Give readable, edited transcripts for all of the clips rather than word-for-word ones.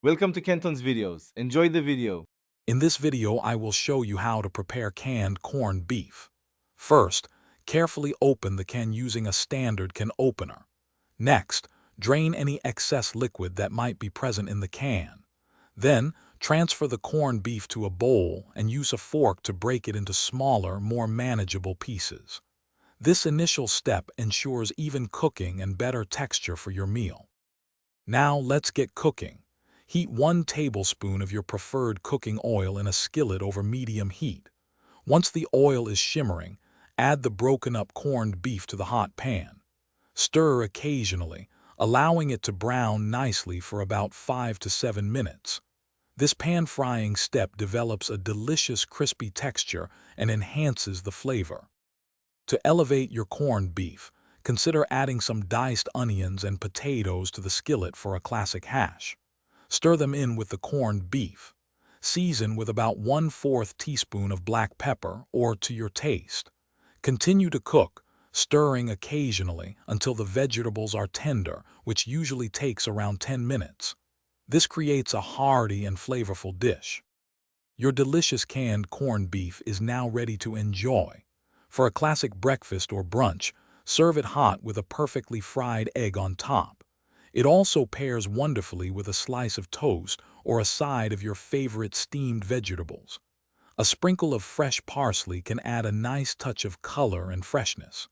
Welcome to Kenton's videos. Enjoy the video. In this video, I will show you how to prepare canned corned beef. First, carefully open the can using a standard can opener. Next, drain any excess liquid that might be present in the can. Then, transfer the corned beef to a bowl and use a fork to break it into smaller, more manageable pieces. This initial step ensures even cooking and better texture for your meal. Now let's get cooking. Heat 1 tablespoon of your preferred cooking oil in a skillet over medium heat. Once the oil is shimmering, add the broken up corned beef to the hot pan. Stir occasionally, allowing it to brown nicely for about 5 to 7 minutes. This pan frying step develops a delicious crispy texture and enhances the flavor. To elevate your corned beef, consider adding some diced onions and potatoes to the skillet for a classic hash. Stir them in with the corned beef. Season with about 1/4 teaspoon of black pepper or to your taste. Continue to cook, stirring occasionally until the vegetables are tender, which usually takes around 10 minutes. This creates a hearty and flavorful dish. Your delicious canned corned beef is now ready to enjoy. For a classic breakfast or brunch, serve it hot with a perfectly fried egg on top. It also pairs wonderfully with a slice of toast or a side of your favorite steamed vegetables. A sprinkle of fresh parsley can add a nice touch of color and freshness.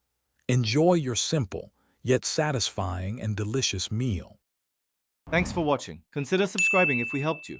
Enjoy your simple, yet satisfying and delicious meal. Thanks for watching. Consider subscribing if we helped you.